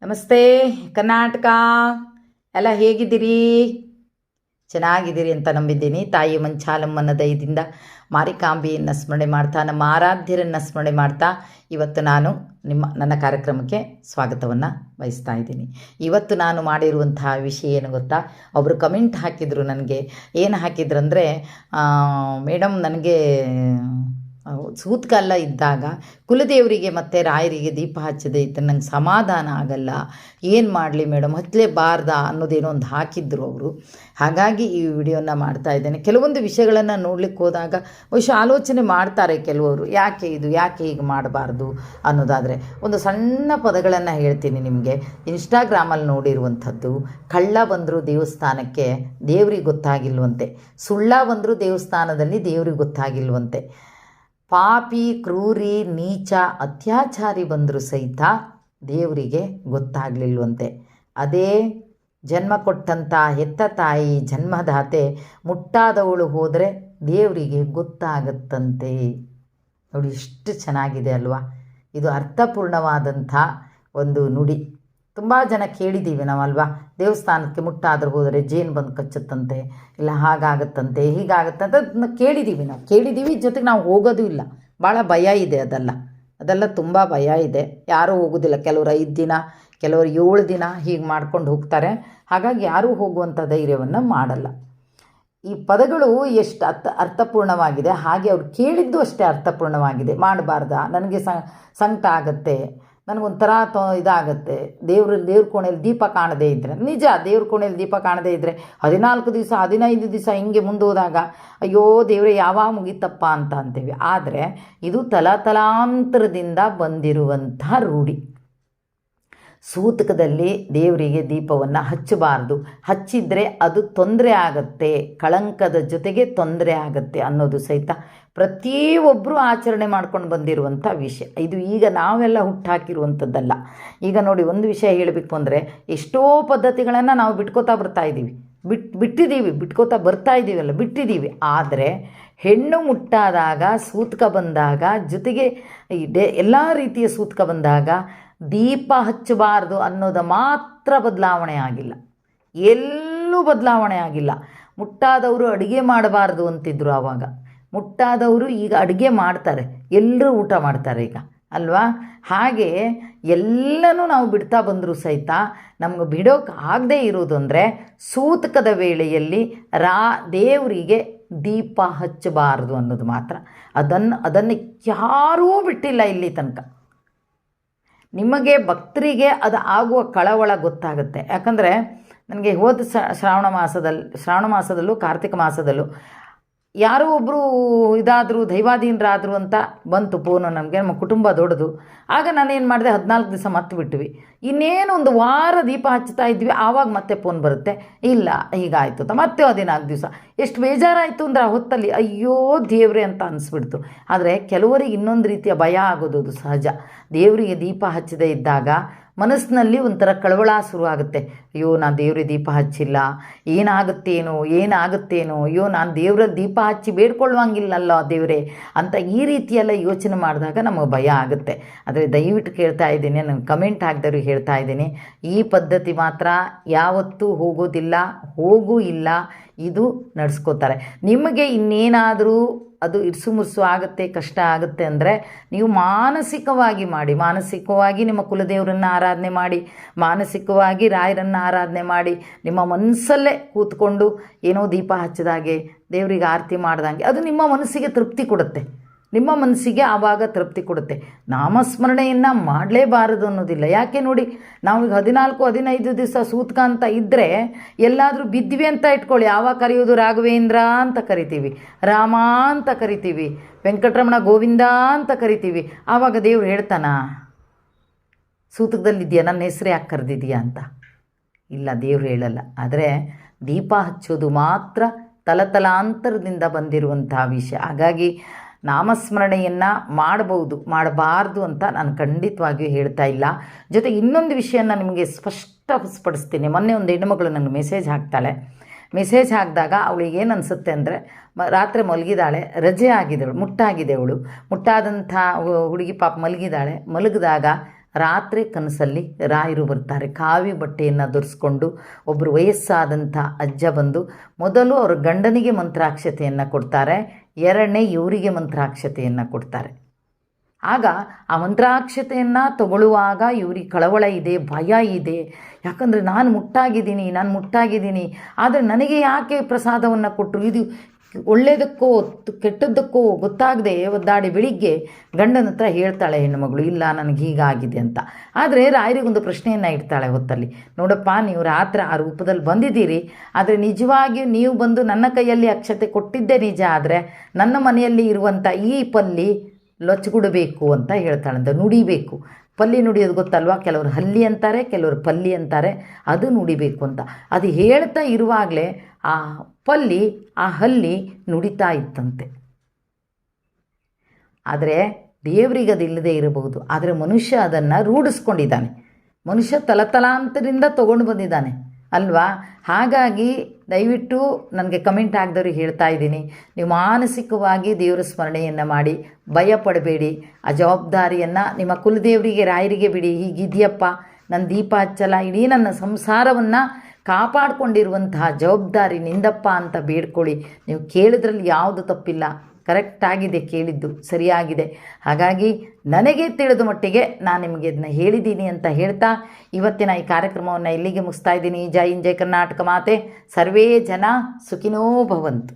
ನಮಸ್ತೆ ಕರ್ನಾಟಕ. ಎಲ್ಲ ಹೇಗಿದ್ದೀರಿ? ಚೆನ್ನಾಗಿದ್ದೀರಿ ಅಂತ ನಂಬಿದ್ದೀನಿ. ತಾಯಿ ಮಂಚಾಲಮ್ಮನ ದಯದಿಂದ ಮಾರಿಕಾಂಬೆಯನ್ನು ಸ್ಮರಣೆ ಮಾಡ್ತಾ, ನಮ್ಮ ಆರಾಧ್ಯರನ್ನು ಸ್ಮರಣೆ ಮಾಡ್ತಾ ಇವತ್ತು ನಾನು ನನ್ನ ಕಾರ್ಯಕ್ರಮಕ್ಕೆ ಸ್ವಾಗತವನ್ನು ಬಯಸ್ತಾ ಇದ್ದೀನಿ. ಇವತ್ತು ನಾನು ಮಾಡಿರುವಂತಹ ವಿಷಯ ಏನು ಗೊತ್ತಾ? ಒಬ್ಬರು ಕಮೆಂಟ್ ಹಾಕಿದರು ನನಗೆ. ಏನು ಹಾಕಿದ್ರು ಅಂದರೆ, ಮೇಡಮ್ ನನಗೆ ಸೂತ್ಕಾಲ ಇದ್ದಾಗ ಕುಲದೇವರಿಗೆ ಮತ್ತು ರಾಯರಿಗೆ ದೀಪ ಹಚ್ಚದೆ ಇದ್ದರೆ ನಂಗೆ ಸಮಾಧಾನ ಆಗಲ್ಲ, ಏನು ಮಾಡಲಿ ಮೇಡಮ್, ಹಚ್ಚಲೇಬಾರ್ದ ಅನ್ನೋದೇನೋ ಒಂದು ಹಾಕಿದ್ರು ಅವರು. ಹಾಗಾಗಿ ಈ ವಿಡಿಯೋನ ಮಾಡ್ತಾ ಇದ್ದೇನೆ. ಕೆಲವೊಂದು ವಿಷಯಗಳನ್ನು ನೋಡ್ಲಿಕ್ಕೆ ಹೋದಾಗ ಬಹುಶಃ ಆಲೋಚನೆ ಮಾಡ್ತಾರೆ ಕೆಲವರು, ಯಾಕೆ ಹೀಗೆ ಮಾಡಬಾರ್ದು ಅನ್ನೋದಾದರೆ ಒಂದು ಸಣ್ಣ ಪದಗಳನ್ನು ಹೇಳ್ತೀನಿ ನಿಮಗೆ. ಇನ್ಸ್ಟಾಗ್ರಾಮಲ್ಲಿ ನೋಡಿರುವಂಥದ್ದು, ಕಳ್ಳ ಬಂದರೂ ದೇವಸ್ಥಾನಕ್ಕೆ ದೇವ್ರಿಗೆ ಗೊತ್ತಾಗಿಲ್ವಂತೆ, ಸುಳ್ಳ ಬಂದರೂ ದೇವಸ್ಥಾನದಲ್ಲಿ ದೇವ್ರಿಗೆ ಗೊತ್ತಾಗಿಲ್ವಂತೆ, ಪಾಪಿ ಕ್ರೂರಿ ನೀಚ ಅತ್ಯಾಚಾರಿ ಬಂದರೂ ಸಹಿತ ದೇವರಿಗೆ ಗೊತ್ತಾಗಲಿಲ್ವಂತೆ. ಅದೇ ಜನ್ಮ ಕೊಟ್ಟಂಥ ಹೆತ್ತ ತಾಯಿ ಜನ್ಮದಾತೆ ಮುಟ್ಟಾದವಳು ಹೋದರೆ ದೇವರಿಗೆ ಗೊತ್ತಾಗತ್ತಂತೆ. ನೋಡಿ, ಎಷ್ಟು ಚೆನ್ನಾಗಿದೆ ಅಲ್ವಾ? ಇದು ಅರ್ಥಪೂರ್ಣವಾದಂಥ ಒಂದು ನುಡಿ. ತುಂಬ ಜನ ಕೇಳಿದ್ದೀವಿ ನಾವಲ್ವಾ, ದೇವಸ್ಥಾನಕ್ಕೆ ಮುಟ್ಟಾದರೂ ಹೋದರೆ ಜೇನು ಬಂದು ಕಚ್ಚುತ್ತಂತೆ, ಇಲ್ಲ ಹಾಗಾಗತ್ತಂತೆ ಹೀಗಾಗತ್ತಂತೆ ಕೇಳಿದ್ದೀವಿ. ಜೊತೆಗೆ ನಾವು ಹೋಗೋದು ಇಲ್ಲ. ಭಾಳ ಭಯ ಇದೆ ಅದೆಲ್ಲ ತುಂಬ ಭಯ ಇದೆ. ಯಾರೂ ಹೋಗೋದಿಲ್ಲ. ಕೆಲವರು 5 ದಿನ, ಕೆಲವರು 7 ದಿನ ಹೀಗೆ ಮಾಡ್ಕೊಂಡು ಹೋಗ್ತಾರೆ. ಹಾಗಾಗಿ ಯಾರೂ ಹೋಗುವಂಥ ಧೈರ್ಯವನ್ನು ಮಾಡಲ್ಲ. ಈ ಪದಗಳು ಎಷ್ಟು ಅರ್ಥಪೂರ್ಣವಾಗಿದೆ, ಹಾಗೆ ಅವ್ರು ಕೇಳಿದ್ದು ಅಷ್ಟೇ ಅರ್ಥಪೂರ್ಣವಾಗಿದೆ. ಮಾಡಬಾರ್ದ, ನನಗೆ ಸಂಕಟ ಆಗುತ್ತೆ, ನನಗೊಂಥರ ಇದಾಗುತ್ತೆ, ದೇವ್ರ ಕೋಣೆಯಲ್ಲಿ ದೀಪ ಕಾಣದೇ ಇದ್ದರೆ. ನಿಜ, ದೇವ್ರ ಕೋಣೆಯಲ್ಲಿ ದೀಪ ಕಾಣದೇ ಇದ್ದರೆ 14 ದಿವಸ 15 ದಿವಸ ಹಿಂಗೆ ಮುಂದೋದಾಗ ಅಯ್ಯೋ ದೇವರೇ ಯಾವಾಗ ಮುಗಿತಪ್ಪ ಅಂತ ಅಂತೀವಿ. ಆದರೆ ಇದು ತಲಾಂತರದಿಂದ ಬಂದಿರುವಂಥ ರೂಢಿ. ಸೂತಕದಲ್ಲಿ ದೇವರಿಗೆ ದೀಪವನ್ನು ಹಚ್ಚಬಾರ್ದು, ಹಚ್ಚಿದರೆ ಅದು ತೊಂದರೆ ಆಗತ್ತೆ, ಕಳಂಕದ ಜೊತೆಗೆ ತೊಂದರೆ ಆಗತ್ತೆ ಅನ್ನೋದು ಸಹಿತ ಪ್ರತಿಯೊಬ್ಬರೂ ಆಚರಣೆ ಮಾಡ್ಕೊಂಡು ಬಂದಿರುವಂಥ ವಿಷಯ. ಇದು ಈಗ ನಾವೆಲ್ಲ ಹುಟ್ಟಾಕಿರುವಂಥದ್ದಲ್ಲ. ಈಗ ನೋಡಿ, ಒಂದು ವಿಷಯ ಹೇಳಬೇಕು ಅಂದರೆ, ಎಷ್ಟೋ ಪದ್ಧತಿಗಳನ್ನು ನಾವು ಬಿಟ್ಕೋತಾ ಬಿಟ್ಟಿದ್ದೀವಿ. ಆದರೆ ಹೆಣ್ಣು ಮುಟ್ಟಾದಾಗ, ಸೂತಕ ಬಂದಾಗ, ಜೊತೆಗೆ ಎಲ್ಲ ರೀತಿಯ ಸೂತಕ ಬಂದಾಗ ದೀಪ ಹಚ್ಚಬಾರ್ದು ಅನ್ನೋದು ಮಾತ್ರ ಬದಲಾವಣೆ ಆಗಿಲ್ಲ. ಎಲ್ಲೂ ಬದಲಾವಣೆ ಆಗಿಲ್ಲ. ಮುಟ್ಟಾದವರು ಅಡುಗೆ ಮಾಡಬಾರ್ದು ಅಂತಿದ್ರು ಆವಾಗ. ಮುಟ್ಟಾದವರು ಈಗ ಅಡುಗೆ ಮಾಡ್ತಾರೆ, ಎಲ್ಲರೂ ಊಟ ಮಾಡ್ತಾರೆ ಈಗ ಅಲ್ವಾ? ಹಾಗೆ ಎಲ್ಲನೂ ನಾವು ಬಿಡ್ತಾ ಬಂದರೂ ಸಹಿತ ನಮ್ಗೆ ಬಿಡೋಕೆ ಆಗದೇ ಇರೋದು ಅಂದರೆ ಸೂತಕದ ವೇಳೆಯಲ್ಲಿ ದೇವರಿಗೆ ದೀಪ ಹಚ್ಚಬಾರ್ದು ಅನ್ನೋದು ಮಾತ್ರ. ಅದನ್ನು ಯಾರೂ ಬಿಟ್ಟಿಲ್ಲ ಇಲ್ಲಿ ತನಕ. ನಿಮಗೆ ಭಕ್ತರಿಗೆ ಅದು ಆಗುವ ಕಳವಳ ಗೊತ್ತಾಗುತ್ತೆ. ಯಾಕಂದರೆ ನನಗೆ ಹೋದ ಶ್ರಾವಣ ಮಾಸದಲ್ಲೂ ಕಾರ್ತಿಕ ಮಾಸದಲ್ಲೂ ಯಾರೋ ಒಬ್ಬರು ಇದಾದರು, ದೈವಾಧೀನರಾದರು ಅಂತ ಬಂತು ಫೋನು ನಮಗೆ. ನಮ್ಮ ಕುಟುಂಬ ದೊಡ್ಡದು. ಆಗ ನಾನೇನು ಮಾಡಿದೆ, 14 ದಿವಸ ಮತ್ತೆ ಬಿಟ್ವಿ. ಇನ್ನೇನು 1 ವಾರ ದೀಪ ಹಚ್ತಾ ಇದ್ವಿ, ಆವಾಗ ಮತ್ತೆ ಫೋನ್ ಬರುತ್ತೆ, ಇಲ್ಲ ಹೀಗಾಯಿತು ಅಂತ. ಮತ್ತೆ 14 ದಿವಸ. ಎಷ್ಟು ಬೇಜಾರಾಯಿತು ಅಂದರೆ ಆ ಹೊತ್ತಲ್ಲಿ ಅಯ್ಯೋ ದೇವ್ರೆ ಅಂತ ಅನಿಸ್ಬಿಡ್ತು. ಆದರೆ ಕೆಲವರಿಗೆ ಇನ್ನೊಂದು ರೀತಿಯ ಭಯ ಆಗೋದು ಅದು ಸಹಜ. ದೇವರಿಗೆ ದೀಪ ಹಚ್ಚದೇ ಇದ್ದಾಗ ಮನಸ್ಸಿನಲ್ಲಿ ಒಂಥರ ಕಳವಳ ಶುರುವಾಗುತ್ತೆ. ಅಯ್ಯೋ, ನಾನು ದೇವ್ರಿಗೆ ದೀಪ ಹಚ್ಚಿಲ್ಲ, ಏನಾಗುತ್ತೇನೋ, ಅಯ್ಯೋ ನಾನು ದೇವ್ರಲ್ಲಿ ದೀಪ ಹಚ್ಚಿ ಬೇಡ್ಕೊಳ್ಳುವಂಗಿಲ್ಲಲ್ಲ ದೇವರೇ ಅಂತ ಈ ರೀತಿಯೆಲ್ಲ ಯೋಚನೆ ಮಾಡಿದಾಗ ನಮಗೆ ಭಯ ಆಗುತ್ತೆ. ಆದರೆ ದಯವಿಟ್ಟು ಕೇಳ್ತಾ ಇದ್ದೀನಿ, ನಾನು ಕಮೆಂಟ್ ಹಾಕಿದವ್ರಿಗೆ ಹೇಳ್ತಾ ಇದ್ದೀನಿ, ಈ ಪದ್ಧತಿ ಮಾತ್ರ ಯಾವತ್ತೂ ಹೋಗೂ ಇಲ್ಲ. ಇದು ನಡೆಸ್ಕೋತಾರೆ. ನಿಮಗೆ ಇನ್ನೇನಾದರೂ ಅದು ಇರ್ಸುಮುರ್ಸು ಆಗುತ್ತೆ, ಕಷ್ಟ ಆಗುತ್ತೆ ಅಂದರೆ ನೀವು ಮಾನಸಿಕವಾಗಿ ನಿಮ್ಮ ಕುಲದೇವರನ್ನು ಆರಾಧನೆ ಮಾಡಿ, ಮಾನಸಿಕವಾಗಿ ರಾಯರನ್ನು ಆರಾಧನೆ ಮಾಡಿ, ನಿಮ್ಮ ಮನಸ್ಸಲ್ಲೇ ಕೂತ್ಕೊಂಡು ಏನೋ ದೀಪ ಹಚ್ಚಿದಾಗೆ, ದೇವರಿಗೆ ಆರತಿ ಮಾಡ್ದಂಗೆ ಅದು ನಿಮ್ಮ ಮನಸ್ಸಿಗೆ ತೃಪ್ತಿ ಕೊಡುತ್ತೆ. ಆವಾಗ ತೃಪ್ತಿ ಕೊಡುತ್ತೆ. ನಾಮಸ್ಮರಣೆಯನ್ನು ಮಾಡಲೇಬಾರದು ಅನ್ನೋದಿಲ್ಲ. ಯಾಕೆ ನೋಡಿ, ನಾವೀಗ 14-15 ದಿವಸ ಸೂತಕ ಅಂತ ಇದ್ದರೆ ಎಲ್ಲಾದರೂ ಬಿದ್ವಿ ಅಂತ ಇಟ್ಕೊಳ್ಳಿ, ಆವಾಗ ಕರೆಯೋದು ರಾಘವೇಂದ್ರ ಅಂತ ಕರಿತೀವಿ, ರಾಮ ಅಂತ ಕರಿತೀವಿ, ವೆಂಕಟರಮಣ ಗೋವಿಂದ ಅಂತ ಕರಿತೀವಿ. ಆವಾಗ ದೇವ್ರು ಹೇಳ್ತಾನ, ಸೂತಕದಲ್ಲಿದೆಯಾ, ನನ್ನ ಹೆಸರು ಯಾಕೆ ಕರೆದಿದೆಯಾ ಅಂತ? ಇಲ್ಲ, ದೇವ್ರು ಹೇಳಲ್ಲ. ಆದರೆ ದೀಪ ಹಚ್ಚೋದು ಮಾತ್ರ ತಲತಲಾಂತರದಿಂದ ಬಂದಿರುವಂಥ ವಿಷಯ. ಹಾಗಾಗಿ ನಾಮಸ್ಮರಣೆಯನ್ನು ಮಾಡಬಾರ್ದು ಅಂತ ನಾನು ಖಂಡಿತವಾಗಿಯೂ ಹೇಳ್ತಾ ಇಲ್ಲ. ಜೊತೆಗೆ ಇನ್ನೊಂದು ವಿಷಯನ ನಿಮಗೆ ಸ್ಪಷ್ಟಪಡಿಸ್ತೀನಿ. ಮೊನ್ನೆ ಒಂದು ಹೆಣ್ಣುಮಗಳು ನನಗೆ ಮೆಸೇಜ್ ಹಾಕಿದಾಗ ಅವಳಿಗೆ ಏನು ಅನಿಸುತ್ತೆ ಅಂದರೆ, ರಾತ್ರಿ ಮಲಗಿದಾಳೆ, ರಜೆ ಆಗಿದ್ದವಳು, ಮುಟ್ಟಾಗಿದೆ ಅವಳು, ಮುಟ್ಟಾದಂಥ ಹುಡುಗಿ ಪಾಪ ಮಲಗಿದಾಳೆ. ಮಲಗಿದಾಗ ರಾತ್ರಿ ಕನಸಲ್ಲಿ ರಾಯರು ಬರ್ತಾರೆ. ಕಾವಿ ಬಟ್ಟೆಯನ್ನು ಧರಿಸ್ಕೊಂಡು ಒಬ್ಬರು ವಯಸ್ಸಾದಂಥ ಅಜ್ಜ ಬಂದು ಮೊದಲು ಅವ್ರ ಗಂಡನಿಗೆ ಮಂತ್ರಾಕ್ಷತೆಯನ್ನು ಕೊಡ್ತಾರೆ, ಎರಡನೇ ಇವರಿಗೆ ಮಂತ್ರಾಕ್ಷತೆಯನ್ನು ಕೊಡ್ತಾರೆ. ಆಗ ಆ ಮಂತ್ರಾಕ್ಷತೆಯನ್ನು ತಗೊಳ್ಳುವಾಗ ಇವ್ರಿಗೆ ಕಳವಳ ಇದೆ, ಭಯ ಇದೆ. ಯಾಕಂದರೆ ನಾನು ಮುಟ್ಟಾಗಿದ್ದೀನಿ, ಆದರೆ ನನಗೆ ಯಾಕೆ ಪ್ರಸಾದವನ್ನು ಕೊಟ್ಟರು, ಇದು ಒಳ್ಳೆಯದಕ್ಕೋ ಕೆಟ್ಟದ್ದಕ್ಕೋ ಗೊತ್ತಾಗದೆ ಒದ್ದಾಡಿ ಬೆಳಿಗ್ಗೆ ಗಂಡನ ಹತ್ರ ಹೇಳ್ತಾಳೆ ಹೆಣ್ಣುಮಗಳು, ಇಲ್ಲ ನನಗೆ ಹೀಗಾಗಿದೆ ಅಂತ. ಆದರೆ ರಾಯರಿಗೊಂದು ಪ್ರಶ್ನೆಯನ್ನು ಇಡ್ತಾಳೆ ಹೊತ್ತಲ್ಲಿ, ನೋಡಪ್ಪ ನೀವು ರಾತ್ರಿ ಆ ರೂಪದಲ್ಲಿ ಬಂದಿದ್ದೀರಿ, ಆದರೆ ನಿಜವಾಗಿಯೂ ನೀವು ಬಂದು ನನ್ನ ಕೈಯಲ್ಲಿ ಅಕ್ಷತೆ ಕೊಟ್ಟಿದ್ದೇ ನಿಜ, ಆದರೆ ನನ್ನ ಮನೆಯಲ್ಲಿ ಇರುವಂಥ ಈ ಪಲ್ಲಿ ಲೊಚ್ಗುಡಬೇಕು ಅಂತ ಹೇಳ್ತಾಳಂತ, ನುಡಿಬೇಕು. ಪಲ್ಲಿ ನುಡಿಯೋದು ಗೊತ್ತಲ್ವಾ, ಕೆಲವರು ಹಲ್ಲಿ ಅಂತಾರೆ, ಕೆಲವರು ಪಲ್ಲಿ ಅಂತಾರೆ, ಅದು ನುಡಿಬೇಕು ಅಂತ. ಅದು ಹೇಳ್ತಾ ಇರುವಾಗಲೇ ಆ ಪಲ್ಲಿ ಆ ಹಲ್ಲಿ ನುಡಿತಾ ಇತ್ತಂತೆ. ಆದರೆ ದೇವರಿಗೆ ಅದಿಲ್ಲದೆ ಇರಬಹುದು, ಆದರೆ ಮನುಷ್ಯ ಅದನ್ನು ರೂಢಿಸ್ಕೊಂಡಿದ್ದಾನೆ. ಮನುಷ್ಯ ತಲತಲಾಂತರಿಂದ ತೊಗೊಂಡು ಬಂದಿದ್ದಾನೆ ಅಲ್ವಾ. ಹಾಗಾಗಿ ದಯವಿಟ್ಟು ನನಗೆ ಕಮೆಂಟ್ ಆಗಿದವ್ರಿಗೆ ಹೇಳ್ತಾ ಇದ್ದೀನಿ, ನೀವು ಮಾನಸಿಕವಾಗಿ ದೇವರ ಸ್ಮರಣೆಯನ್ನು ಮಾಡಿ, ಭಯ ಪಡಬೇಡಿ. ಆ ಜವಾಬ್ದಾರಿಯನ್ನು ನಿಮ್ಮ ಕುಲದೇವರಿಗೆ ರಾಯರಿಗೆ ಬಿಡಿ. ಹೀಗಿದೆಯಪ್ಪ, ನನ್ನ ದೀಪ ಹಚ್ಚಲ್ಲ, ಇಡೀ ನನ್ನ ಸಂಸಾರವನ್ನು ಕಾಪಾಡಿಕೊಂಡಿರುವಂತಹ ಜವಾಬ್ದಾರಿ ನಿಂದಪ್ಪ ಅಂತ ಬೇಡ್ಕೊಳ್ಳಿ. ನೀವು ಕೇಳಿದ್ರಲ್ಲಿ ಯಾವುದು ತಪ್ಪಿಲ್ಲ, ಕರೆಕ್ಟಾಗಿದೆ, ಕೇಳಿದ್ದು ಸರಿಯಾಗಿದೆ. ಹಾಗಾಗಿ ನನಗೆ ತಿಳಿದ ಮಟ್ಟಿಗೆ ನಾನು ನಿಮಗೆ ಇದನ್ನ ಹೇಳಿದ್ದೀನಿ ಅಂತ ಹೇಳ್ತಾ ಇವತ್ತಿನ ಈ ಕಾರ್ಯಕ್ರಮವನ್ನು ಇಲ್ಲಿಗೆ ಮುಗಿಸ್ತಾ ಇದ್ದೀನಿ. ಜೈ ಹಿಂದ್, ಜೈ ಕರ್ನಾಟಕ ಮಾತೆ. ಸರ್ವೇ ಜನ ಸುಖಿನೋ ಭವಂತು.